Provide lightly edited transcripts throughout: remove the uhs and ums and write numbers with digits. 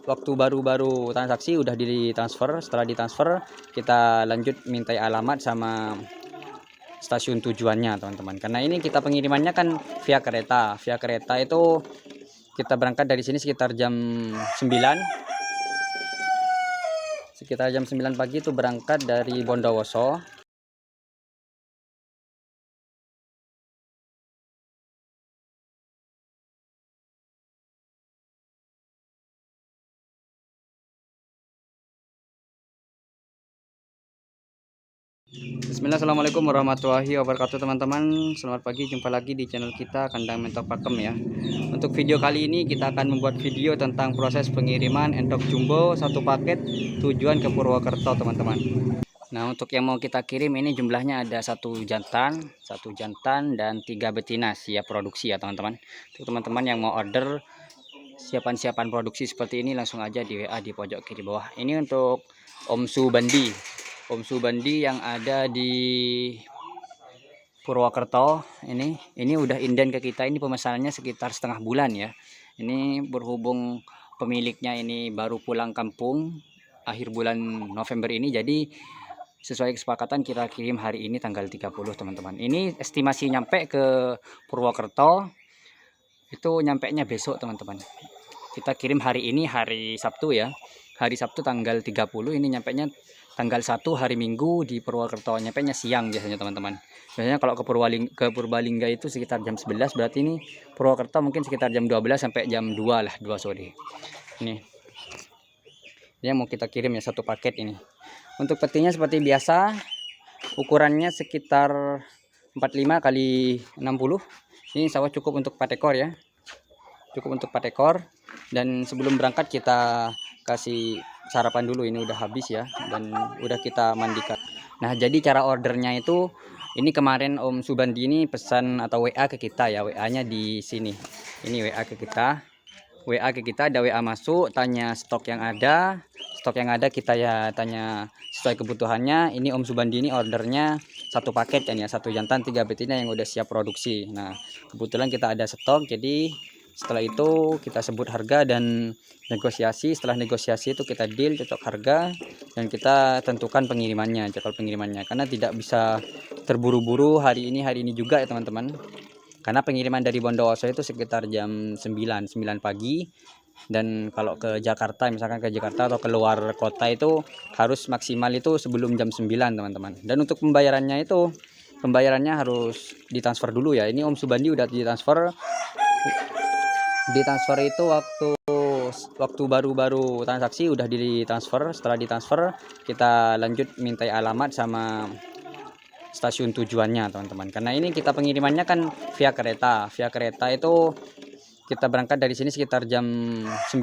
waktu baru transaksi udah ditransfer. Setelah ditransfer kita lanjut mintai alamat sama stasiun tujuannya teman-teman, karena ini kita pengirimannya kan via kereta. Via kereta itu kita berangkat dari sini sekitar jam 9 pagi itu berangkat dari Bondowoso. Bismillah, assalamualaikum warahmatullahi wabarakatuh teman-teman. Selamat pagi, jumpa lagi di channel kita Kandang Mentok Pakem ya. Untuk video kali ini kita akan membuat video tentang proses pengiriman entok jumbo satu paket tujuan ke Purwokerto teman-teman. Nah, untuk yang mau kita kirim ini jumlahnya ada satu jantan dan 3 betina siap produksi ya teman-teman. Untuk teman-teman yang mau order siapan produksi seperti ini langsung aja di WA di pojok kiri bawah. Ini untuk Om Subandi yang ada di Purwokerto. Ini udah inden ke kita. Ini pemesanannya sekitar setengah bulan ya. Ini berhubung pemiliknya ini baru pulang kampung akhir bulan November ini, jadi sesuai kesepakatan kita kirim hari ini tanggal 30 teman-teman. Ini estimasi nyampe ke Purwokerto itu nyampe nya besok teman-teman. Kita kirim hari ini hari Sabtu ya. Hari Sabtu tanggal 30, ini nyampe nya tanggal 1 hari Minggu di Purwokerto. Nyampe nya siang biasanya teman-teman. Biasanya kalau ke Purbalingga itu sekitar jam 11, berarti ini Purwokerto mungkin sekitar jam 12 sampai jam 2 lah, 2 sore. Ini mau kita kirim ya satu paket ini. Untuk petinya seperti biasa, ukurannya sekitar 45 kali 60. Ini insya Allah cukup untuk 4 ekor ya. Cukup untuk 4 ekor. Dan sebelum berangkat kita kasih sarapan dulu. Ini udah habis ya, dan udah kita mandikan. Nah, jadi cara ordernya itu, ini kemarin Om Subandi ini pesan atau WA ke kita ya. WA-nya di sini. Ini WA ke kita. Ada WA masuk, tanya stok yang ada. Kita ya tanya sesuai kebutuhannya. Ini Om Subandi ini ordernya satu paket kan ya, satu jantan 3 betina yang udah siap produksi. Nah, kebetulan kita ada stok, jadi setelah itu kita sebut harga dan negosiasi. Setelah negosiasi itu kita deal cocok harga dan kita tentukan pengirimannya, jadwal pengirimannya, karena tidak bisa terburu-buru hari ini juga ya teman-teman. Karena pengiriman dari Bondowoso itu sekitar jam 9 pagi. Dan kalau ke Jakarta, misalkan ke Jakarta atau keluar kota itu harus maksimal itu sebelum jam 9 teman-teman. Dan untuk pembayarannya harus ditransfer dulu ya. Ini Om Subandi udah ditransfer itu waktu baru transaksi udah ditransfer. Setelah ditransfer kita lanjut mintai alamat sama stasiun tujuannya teman-teman, karena ini kita pengirimannya kan via kereta. Itu kita berangkat dari sini sekitar jam 9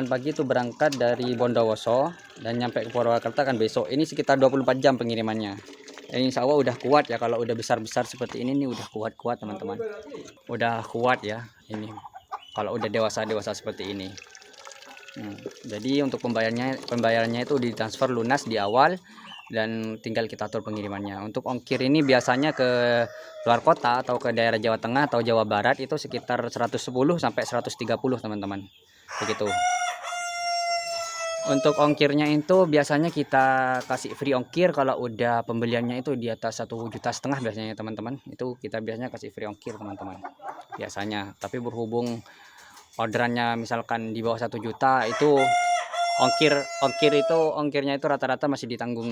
pagi itu berangkat dari Bondowoso dan nyampe ke Purwokerto kan besok. Ini sekitar 24 jam pengirimannya. Ini insya Allah udah kuat ya. Kalau udah besar-besar seperti ini nih udah kuat teman-teman, udah kuat ya ini kalau udah dewasa seperti ini. Jadi untuk pembayarannya itu ditransfer lunas di awal dan tinggal kita atur pengirimannya. Untuk ongkir ini biasanya ke luar kota atau ke daerah Jawa Tengah atau Jawa Barat itu sekitar 110 sampai 130 teman-teman. Begitu. Untuk ongkirnya itu biasanya kita kasih free ongkir kalau udah pembeliannya itu di atas 1,5 juta biasanya teman-teman. Itu kita biasanya kasih free ongkir teman-teman. Biasanya. Tapi berhubung orderannya misalkan di bawah 1 juta itu ongkirnya itu rata-rata masih ditanggung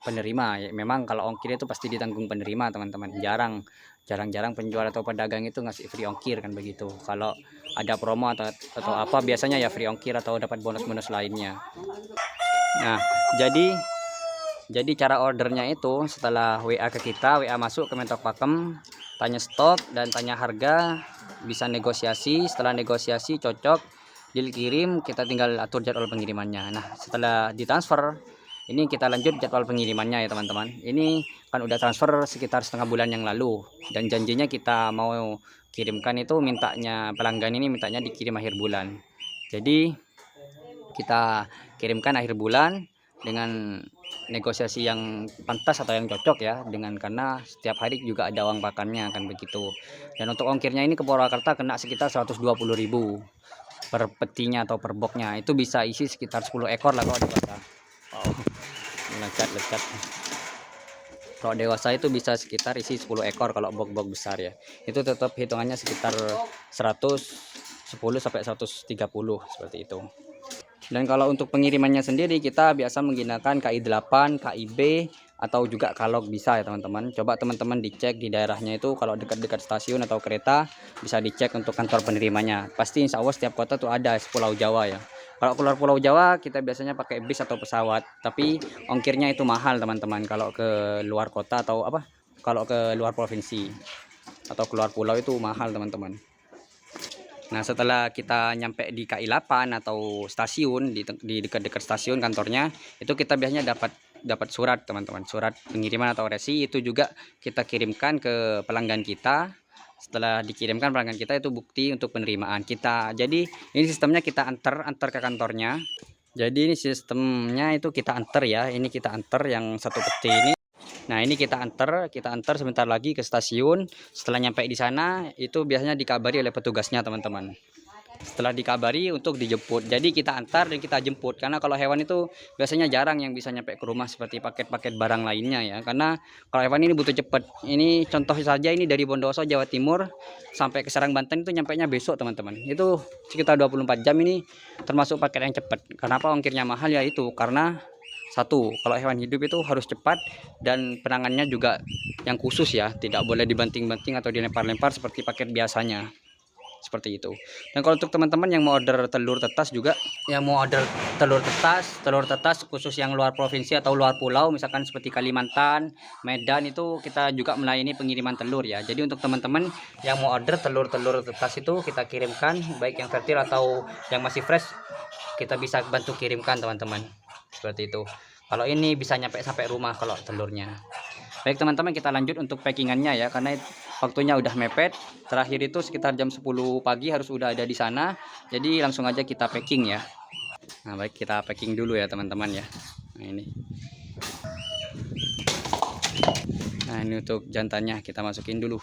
penerima ya. Memang kalau ongkir itu pasti ditanggung penerima teman-teman. Jarang-jarang penjual atau pedagang itu ngasih free ongkir kan begitu. Kalau ada promo atau apa biasanya ya free ongkir atau dapat bonus-bonus lainnya. Nah, jadi cara ordernya itu setelah WA ke kita, WA masuk ke Mentok Pakem, tanya stok dan tanya harga, bisa negosiasi. Setelah negosiasi cocok, deal kirim, kita tinggal atur jadwal pengirimannya. Nah, setelah ditransfer, ini kita lanjut jadwal pengirimannya ya teman-teman. Ini kan udah transfer sekitar setengah bulan yang lalu, dan janjinya kita mau kirimkan itu pelanggan ini mintanya dikirim akhir bulan. Jadi kita kirimkan akhir bulan dengan negosiasi yang pantas atau yang cocok ya dengan, karena setiap hari juga ada uang pakannya kan begitu. Dan untuk ongkirnya ini ke Purwakarta kena sekitar 120.000 per petinya atau per boxnya. Itu bisa isi sekitar 10 ekor lah kalau dewasa. Wow, lecat. Kalau dewasa itu bisa sekitar isi 10 ekor kalau box-box besar ya. Itu tetap hitungannya sekitar 110 sampai 130 seperti itu. Dan kalau untuk pengirimannya sendiri kita biasa menggunakan KI8, KIB atau juga Kalog bisa ya teman-teman. Coba teman-teman dicek di daerahnya itu, kalau dekat-dekat stasiun atau kereta bisa dicek untuk kantor penerimanya. Pasti insya Allah setiap kota tuh ada Pulau Jawa ya. Kalau keluar Pulau Jawa kita biasanya pakai bis atau pesawat, tapi ongkirnya itu mahal teman-teman. Kalau ke luar kota atau apa? Kalau ke luar provinsi atau keluar pulau itu mahal teman-teman. Nah, setelah kita nyampe di KI8 atau stasiun, di dekat-dekat stasiun kantornya, itu kita biasanya dapat surat teman-teman, surat pengiriman atau resi. Itu juga kita kirimkan ke pelanggan kita. Setelah dikirimkan pelanggan kita, itu bukti untuk penerimaan kita. Jadi ini sistemnya kita antar ke kantornya. Jadi ini sistemnya itu kita antar ya. Ini kita antar yang satu peti ini. Nah, ini kita antar sebentar lagi ke stasiun. Setelah nyampe di sana, itu biasanya dikabari oleh petugasnya, teman-teman. Setelah dikabari untuk dijemput. Jadi kita antar dan kita jemput. Karena kalau hewan itu biasanya jarang yang bisa nyampe ke rumah seperti paket-paket barang lainnya ya. Karena kalau hewan ini butuh cepat. Ini contoh saja, ini dari Bondowoso, Jawa Timur sampai ke Serang, Banten itu nyampainya besok, teman-teman. Itu sekitar 24 jam, ini termasuk paket yang cepat. Kenapa ongkirnya mahal ya itu? Karena satu, kalau hewan hidup itu harus cepat dan penangannya juga yang khusus ya, tidak boleh dibanting-banting atau dilempar-lempar seperti paket biasanya, seperti itu. Dan kalau untuk teman-teman yang mau order telur tetas juga, yang mau order telur tetas khusus yang luar provinsi atau luar pulau, misalkan seperti Kalimantan, Medan, itu kita juga melayani pengiriman telur ya. Jadi untuk teman-teman yang mau order telur tetas itu kita kirimkan, baik yang fertil atau yang masih fresh, kita bisa bantu kirimkan teman-teman, seperti itu. Kalau ini bisa nyampe sampai rumah kalau telurnya. Baik teman-teman, kita lanjut untuk packingannya ya, karena waktunya udah mepet. Terakhir itu sekitar jam 10 pagi harus udah ada di sana. Jadi langsung aja kita packing ya. Nah, baik, kita packing dulu ya teman-teman ya. Nah, ini untuk jantannya kita masukin dulu.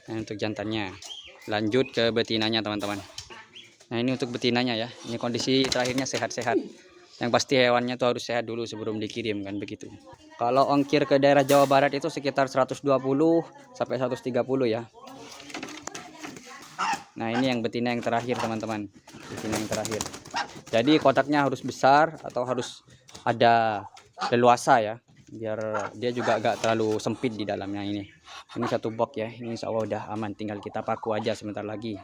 Nah, untuk jantannya. Lanjut ke betinanya teman-teman. Nah, ini untuk betinanya ya. Ini kondisi terakhirnya sehat-sehat. Yang pasti hewannya tuh harus sehat dulu sebelum dikirim kan begitu. Kalau ongkir ke daerah Jawa Barat itu sekitar 120 sampai 130 ya. Nah, ini yang betina yang terakhir teman-teman. Betina yang terakhir. Jadi kotaknya harus besar atau harus ada leluasa ya, biar dia juga agak terlalu sempit di dalamnya ini. Ini satu box ya. Ini insya Allah udah aman, tinggal kita paku aja sebentar lagi.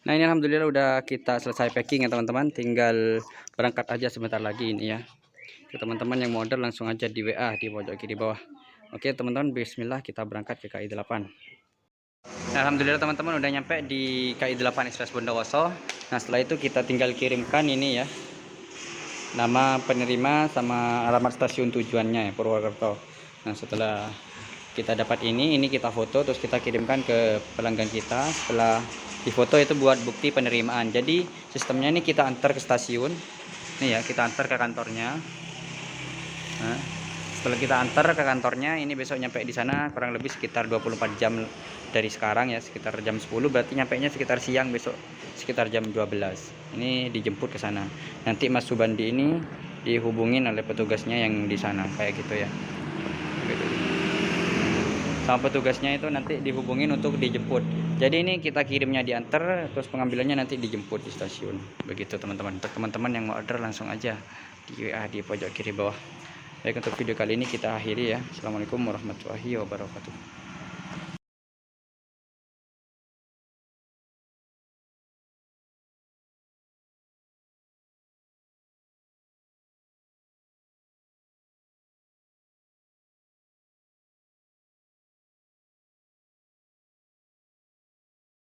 Nah, ini alhamdulillah udah kita selesai packing ya teman-teman, tinggal berangkat aja sebentar lagi ini ya. Teman-teman yang mau order langsung aja di WA di pojok kiri bawah. Oke teman-teman, bismillah kita berangkat ke KI8. Nah, alhamdulillah teman-teman udah nyampe di KI8 Express Bondowoso. Nah, setelah itu kita tinggal kirimkan ini ya, nama penerima sama alamat stasiun tujuannya ya, Purwokerto. Nah, setelah kita dapat ini kita foto terus kita kirimkan ke pelanggan kita. Setelah difoto itu buat bukti penerimaan. Jadi sistemnya ini kita antar ke stasiun nih ya, kita antar ke kantornya. Nah, setelah kita antar ke kantornya, ini besok nyampe di sana kurang lebih sekitar 24 jam dari sekarang ya, sekitar jam 10, berarti nyampe nya sekitar siang besok sekitar jam 12. Ini dijemput ke sana. Nanti Mas Subandi ini dihubungin oleh petugasnya yang di sana kayak gitu ya. Gitu. Sama petugasnya itu nanti dihubungin untuk dijemput. Jadi ini kita kirimnya diantar, terus pengambilannya nanti dijemput di stasiun. Begitu teman-teman. Untuk teman-teman yang mau order langsung aja di WA di pojok kiri bawah. Baik, untuk video kali ini kita akhiri ya. Assalamualaikum warahmatullahi wabarakatuh.